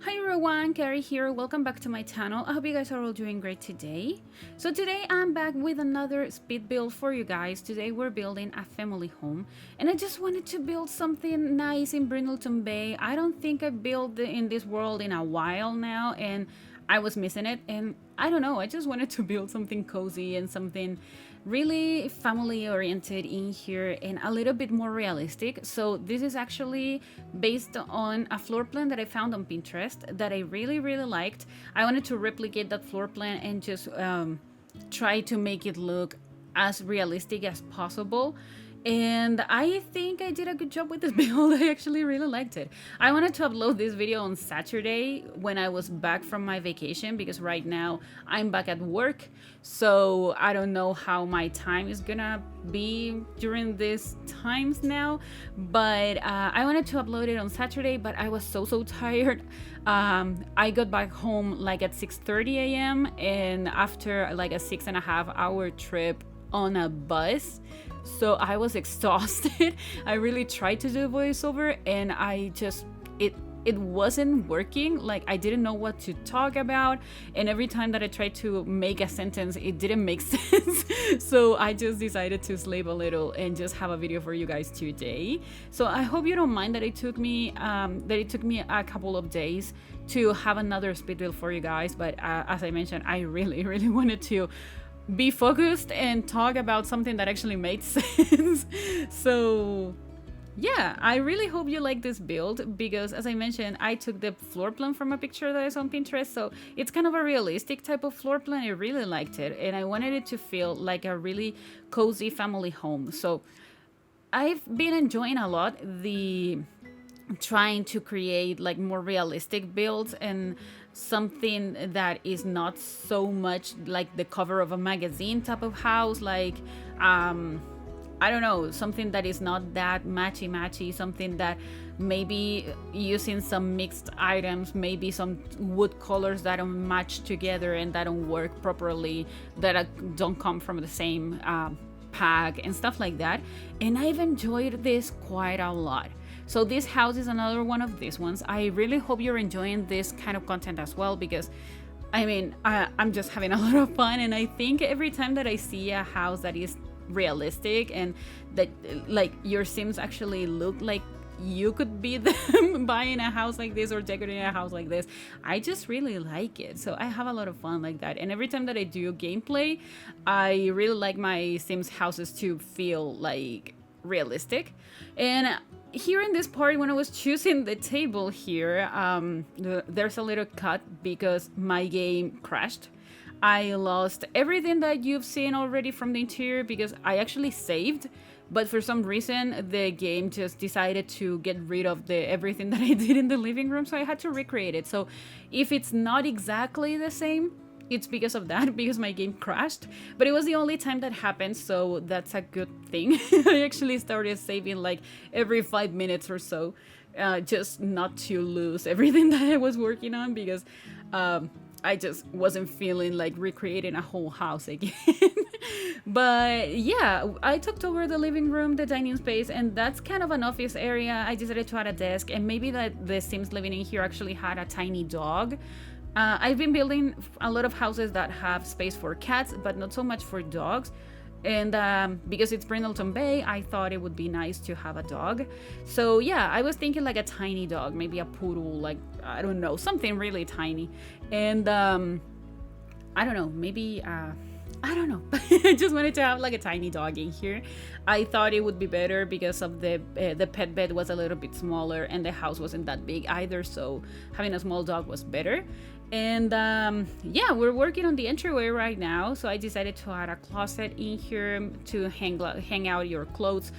Hi everyone, Kaary here. Welcome back to my channel. I hope you guys are all doing great today. So today I'm back with another speed build for you guys. Today we're building a family home and I just wanted to build something nice in Brindleton Bay. I don't think I built in this world in a while now and I was missing it, and I don't know, I just wanted to build something cozy and something really family oriented in here and a little bit more realistic. So this is actually based on a floor plan that I found on Pinterest that I really liked. I wanted to replicate that floor plan and just try to make it look as realistic as possible. And I think I did a good job with this build. I actually really liked it. I wanted to upload this video on Saturday when I was back from my vacation, because right now I'm back at work. So I don't know how my time is gonna be during these times now. But I wanted to upload it on Saturday, but I was so tired. I got back home like at 6:30 a.m. and after like a 6.5-hour trip on a bus. So I was exhausted. I really tried to do voiceover and I just it wasn't working. Like, I didn't know what to talk about, and every time that I tried to make a sentence it didn't make sense. So I just decided to sleep a little and just have a video for you guys today. So I hope you don't mind that it took me a couple of days to have another speed build for you guys, but as I mentioned, I really wanted to be focused and talk about something that actually made sense. So yeah, I really hope you like this build, because as I mentioned, I took the floor plan from a picture that I saw on Pinterest, so it's kind of a realistic type of floor plan. I really liked it and I wanted it to feel like a really cozy family home. So I've been enjoying a lot the trying to create like more realistic builds and something that is not so much like the cover of a magazine type of house, like I don't know, something that is not that matchy, something that maybe using some mixed items, maybe some wood colors that don't match together and that don't work properly, that don't come from the same pack and stuff like that. And I've enjoyed this quite a lot. So this house is another one of these ones. I really hope you're enjoying this kind of content as well, because I mean, I'm just having a lot of fun, and I think every time that I see a house that is realistic and that like your Sims actually look like you could be them buying a house like this or decorating a house like this, I just really like it. So I have a lot of fun like that, and every time that I do gameplay, I really like my Sims houses to feel like realistic. And here in this part, when I was choosing the table here, there's a little cut because my game crashed. I lost everything that you've seen already from the interior because I actually saved, but for some reason the game just decided to get rid of everything that I did in the living room, so I had to recreate it. So if it's not exactly the same, it's because of that, because my game crashed. But it was the only time that happened, so that's a good thing. I actually started saving like every 5 minutes or so, just not to lose everything that I was working on, because I just wasn't feeling like recreating a whole house again. But yeah, I took over the living room, the dining space, and that's kind of an office area. I decided to add a desk, and maybe that the Sims living in here actually had a tiny dog. I've been building a lot of houses that have space for cats, but not so much for dogs. And because it's Brindleton Bay, I thought it would be nice to have a dog. So yeah, I was thinking like a tiny dog, maybe a poodle, like, I don't know, something really tiny. And I don't know, maybe I don't know. I just wanted to have like a tiny dog in here. I thought it would be better because of the pet bed was a little bit smaller and the house wasn't that big either, so having a small dog was better. And yeah, we're working on the entryway right now, so I decided to add a closet in here to hang out your clothes.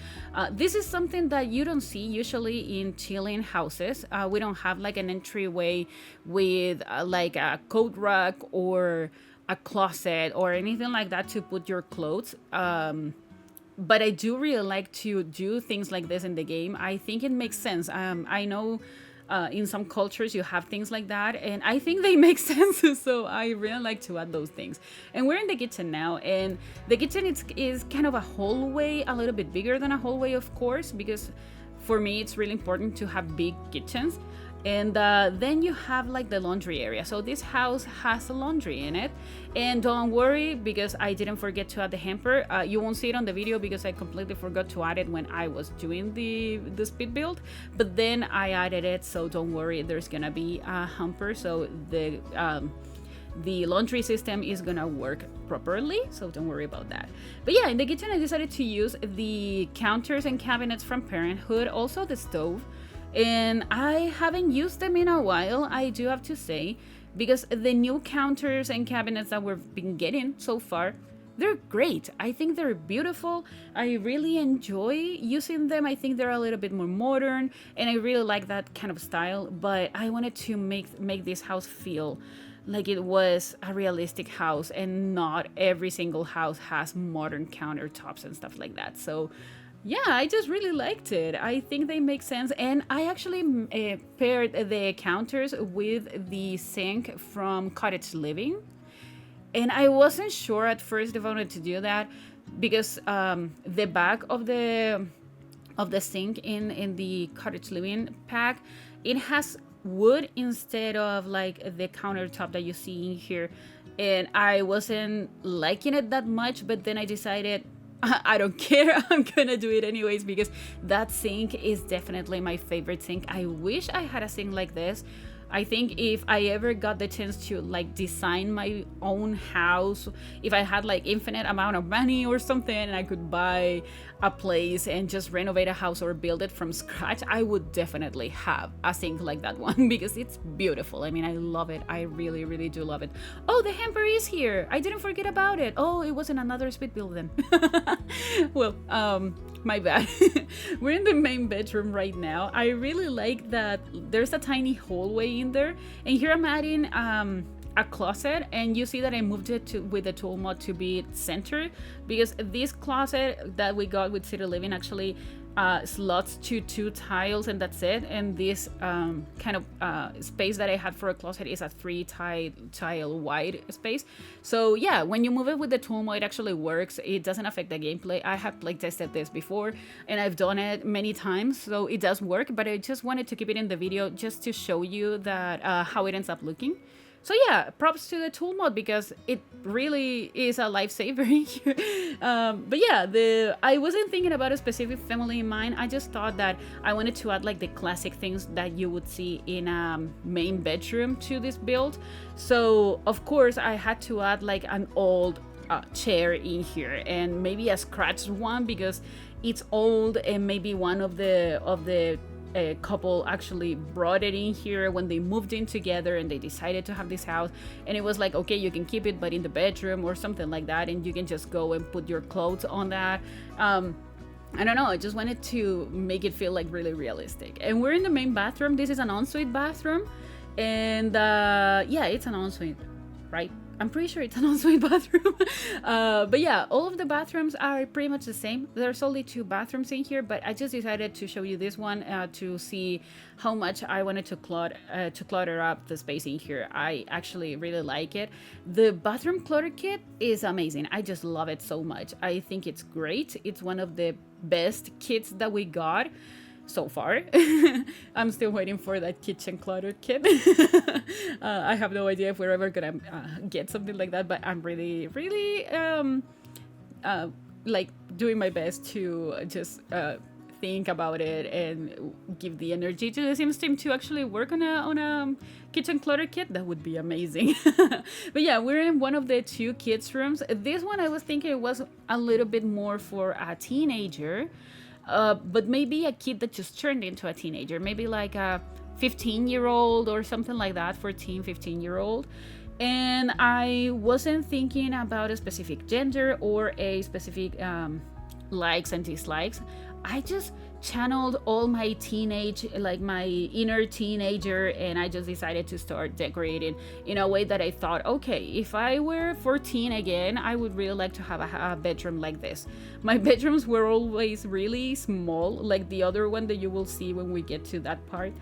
This is something that you don't see usually in chilling houses. We don't have like an entryway with like a coat rack or a closet or anything like that to put your clothes. But I do really like to do things like this in the game. I think it makes sense. I know in some cultures you have things like that, and I think they make sense. So I really like to add those things. And we're in the kitchen now, and the kitchen is kind of a hallway, a little bit bigger than a hallway, of course, because for me it's really important to have big kitchens. And then you have like the laundry area. So this house has a laundry in it, and don't worry, because I didn't forget to add the hamper. You won't see it on the video because I completely forgot to add it when I was doing the speed build, but then I added it, so don't worry, there's gonna be a hamper, so the laundry system is gonna work properly, so don't worry about that. But yeah, in the kitchen I decided to use the counters and cabinets from Parenthood, also the stove. And I haven't used them in a while, I do have to say, because the new counters and cabinets that we've been getting so far, they're great. I think they're beautiful. I really enjoy using them. I think they're a little bit more modern, and I really like that kind of style. But I wanted to make this house feel like it was a realistic house, and not every single house has modern countertops and stuff like that. So yeah, I just really liked it. I think they make sense. And I actually paired the counters with the sink from Cottage Living. And I wasn't sure at first if I wanted to do that, because the back of the sink in the Cottage Living pack, it has wood instead of like the countertop that you see in here. And I wasn't liking it that much, but then I decided, I don't care, I'm gonna do it anyways, because that sink is definitely my favorite sink. I wish I had a sink like this. I think if I ever got the chance to like design my own house, if I had like infinite amount of money or something, and I could buy a place and just renovate a house or build it from scratch, I would definitely have a sink like that one because it's beautiful. I mean, I love it. I really, really do love it. Oh, the hamper is here. I didn't forget about it. Oh, it was in another speed build then. Well, my bad. We're in the main bedroom right now. I really like that there's a tiny hallway in there, and here I'm adding a closet, and you see that I moved it with the tool mod to be centered, because this closet that we got with City Living actually slots to 2 tiles, and that's it. And this kind of space that I had for a closet is a 3 tile wide space. So yeah, when you move it with the tool mod, it actually works. It doesn't affect the gameplay. I have play tested this before, and I've done it many times, so it does work. But I just wanted to keep it in the video just to show you that how it ends up looking. So yeah, props to the tool mod, because it really is a lifesaver here. But yeah, I wasn't thinking about a specific family in mind. I just thought that I wanted to add like the classic things that you would see in a main bedroom to this build. So of course I had to add like an old chair in here, and maybe a scratched one because it's old, and maybe one of the couple actually brought it in here when they moved in together and they decided to have this house, and it was like, okay, you can keep it but in the bedroom or something like that, and you can just go and put your clothes on that. I don't know, I just wanted to make it feel like really realistic. And we're in the main bathroom. This is an ensuite bathroom, and yeah, it's an ensuite, right? I'm pretty sure it's an ensuite bathroom. But yeah, all of the bathrooms are pretty much the same. There's only 2 bathrooms in here, but I just decided to show you this one to see how much I wanted to clutter up the space in here. I actually really like it. The bathroom clutter kit is amazing. I just love it so much. I think it's great. It's one of the best kits that we got so far. I'm still waiting for that kitchen clutter kit. I have no idea if we're ever gonna get something like that, but I'm really like doing my best to just think about it and give the energy to the Sims team to actually work on a kitchen clutter kit. That would be amazing. But yeah, we're in one of the 2 kids rooms. This one I was thinking it was a little bit more for a teenager, but maybe a kid that just turned into a teenager, maybe like a 15-year-old or something like that, 14, 15-year-old. And I wasn't thinking about a specific gender or a specific likes and dislikes. I just channeled all my my inner teenager, and I just decided to start decorating in a way that I thought, okay, if I were 14 again, I would really like to have a bedroom like this. My bedrooms were always really small, like the other one that you will see when we get to that part.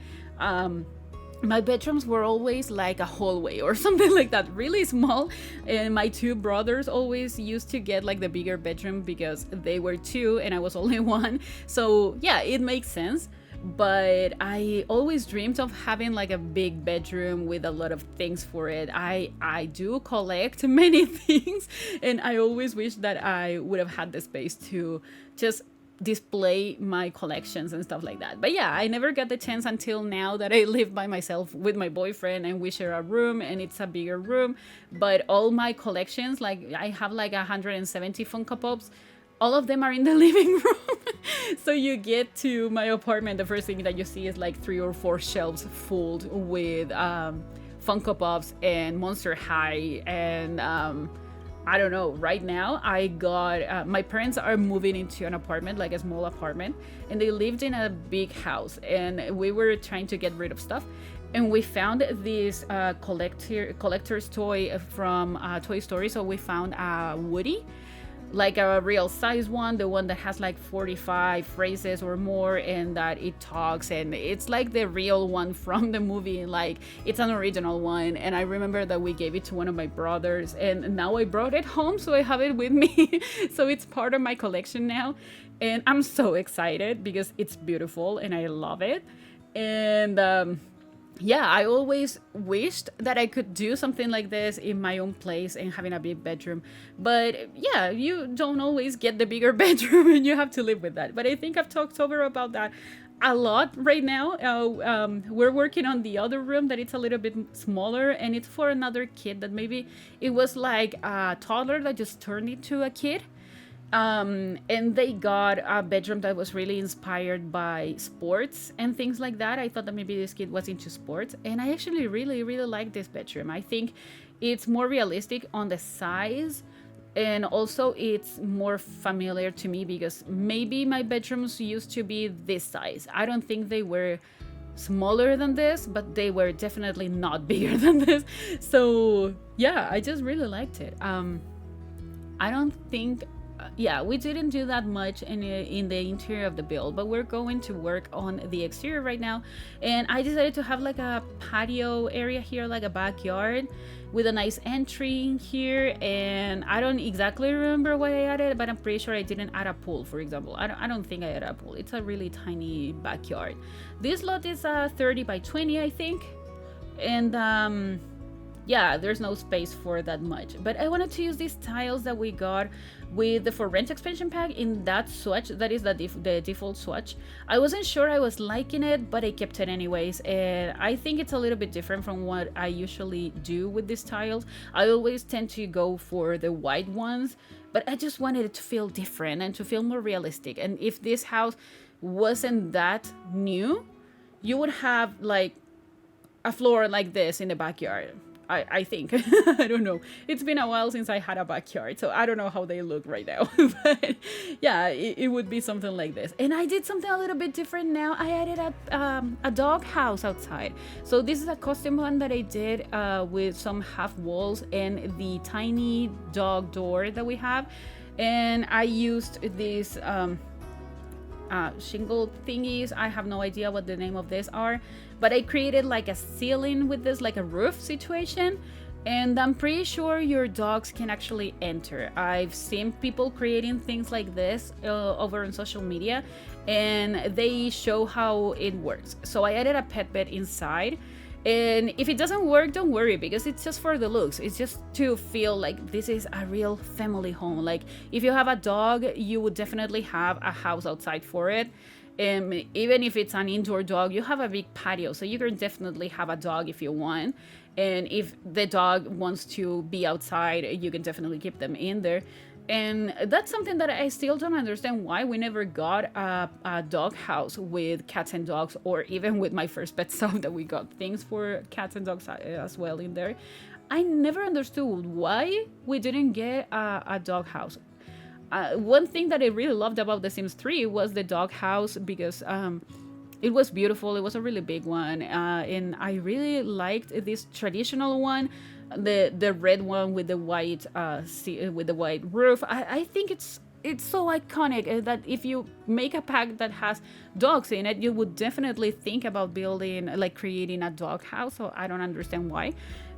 my bedrooms were always like a hallway or something like that, really small. And my two brothers always used to get like the bigger bedroom because they were two and I was only one. So yeah, it makes sense. But I always dreamed of having like a big bedroom with a lot of things for it. I do collect many things, and I always wish that I would have had the space to just display my collections and stuff like that. But yeah, I never got the chance until now that I live by myself with my boyfriend and we share a room and it's a bigger room. But all my collections, like I have like 170 Funko Pops, all of them are in the living room. So you get to my apartment, the first thing that you see is like 3 or 4 shelves full with Funko Pops and Monster High and I don't know. Right now, I got my parents are moving into an apartment, like a small apartment, and they lived in a big house. And we were trying to get rid of stuff, and we found this collector's toy from Toy Story. So we found a Woody, like a real size one, the one that has like 45 phrases or more, and that it talks, and it's like the real one from the movie, like it's an original one. And I remember that we gave it to one of my brothers, and now I brought it home, so I have it with me. So it's part of my collection now, and I'm so excited because it's beautiful and I love it. And yeah, I always wished that I could do something like this in my own place and having a big bedroom. But yeah, you don't always get the bigger bedroom and you have to live with that. But I think I've talked over about that a lot right now. We're working on the other room that it's a little bit smaller, and it's for another kid that maybe it was like a toddler that just turned into a kid. And they got a bedroom that was really inspired by sports and things like that. I thought that maybe this kid was into sports, and I actually really, really like this bedroom. I think it's more realistic on the size, and also it's more familiar to me because maybe my bedrooms used to be this size. I don't think they were smaller than this, but they were definitely not bigger than this. So yeah, I just really liked it. I don't think yeah, we didn't do that much in the interior of the build, but we're going to work on the exterior right now. And I decided to have like a patio area here, like a backyard with a nice entry in here. And I don't exactly remember what I added, but I'm pretty sure I didn't add a pool, for example. I don't think I added a pool. It's a really tiny backyard. This lot is 30 by 20, I think. And yeah, there's no space for that much, but I wanted to use these tiles that we got with the For Rent expansion pack in that swatch. That is the default swatch. I wasn't sure I was liking it, but I kept it anyways, and I think it's a little bit different from what I usually do with these tiles. I always tend to go for the white ones, but I just wanted it to feel different and to feel more realistic. And if this house wasn't that new, you would have like a floor like this in the backyard. I think. I don't know. It's been a while since I had a backyard, so I don't know how they look right now. But yeah, it would be something like this. And I did something a little bit different now. I added a dog house outside. So this is a custom one that I did with some half walls and the tiny dog door that we have. And I used these shingle thingies. I have no idea what the name of this are, but I created like a ceiling with this, like a roof situation, and I'm pretty sure your dogs can actually enter. I've seen people creating things like this over on social media, and they show how it works. So I added a pet bed inside, and if it doesn't work, don't worry, because it's just for the looks. It's just to feel like this is a real family home. Like if you have a dog, you would definitely have a house outside for it. Even if it's an indoor dog, you have a big patio, so you can definitely have a dog if you want. And if the dog wants to be outside, you can definitely keep them in there. And that's something that I still don't understand, why we never got a dog house with cats and dogs, or even with my first pet stuff that we got things for cats and dogs as well in there. I never understood why we didn't get a dog house. One thing that I really loved about The Sims 3 was the dog house, because it was beautiful. It was a really big one, and I really liked this traditional one, the red one with the white roof. I think it's it's so iconic that if you make a pack that has dogs in it, you would definitely think about building, like creating a dog house. So I don't understand why.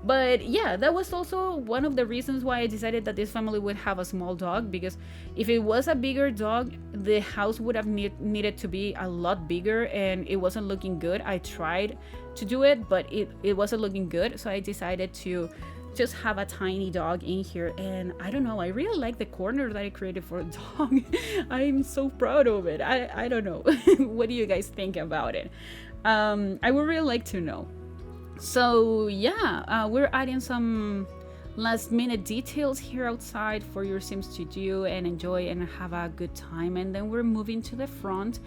But yeah, that was also one of the reasons why I decided that this family would have a small dog, because if it was a bigger dog, the house would have needed to be a lot bigger, and it wasn't looking good. I tried to do it, but it wasn't looking good. So I decided to just have a tiny dog in here. And I don't know, I really like the corner that I created for a dog. I'm so proud of it. I don't know. What do you guys think about it? I would really like to know. So yeah, we're adding some last minute details here outside for your Sims to do and enjoy and have a good time. And then we're moving to the front,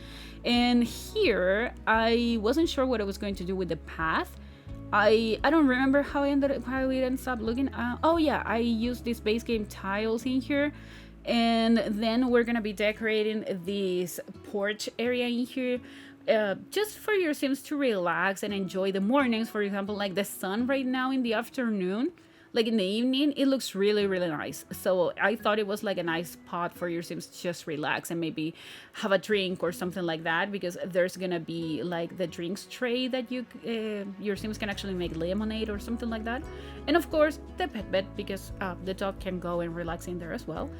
and here I wasn't sure what I was going to do with the path. I don't remember how it ends up looking. Oh yeah, I used these base game tiles in here, and then we're gonna be decorating this porch area in here, just for your Sims to relax and enjoy the mornings. For example, like the sun right now in the afternoon, like in the evening, it looks really, really nice. So I thought it was like a nice spot for your Sims to just relax and maybe have a drink or something like that, because there's gonna be like the drinks tray that your Sims can actually make lemonade or something like that. And of course the pet bed, because the dog can go and relax in there as well.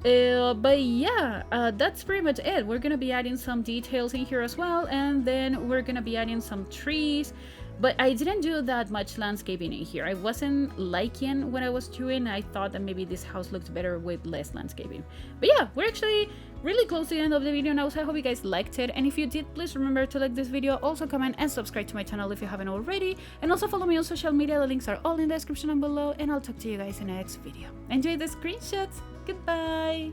But yeah, that's pretty much it. We're gonna be adding some details in here as well, and then we're gonna be adding some trees. But I didn't do that much landscaping in here. I wasn't liking what I was doing. I thought that maybe this house looked better with less landscaping. But yeah, we're actually really close to the end of the video now, so I hope you guys liked it. And if you did, please remember to like this video, also comment and subscribe to my channel if you haven't already. And also follow me on social media. The links are all in the description down below. And I'll talk to you guys in the next video. Enjoy the screenshots. Goodbye.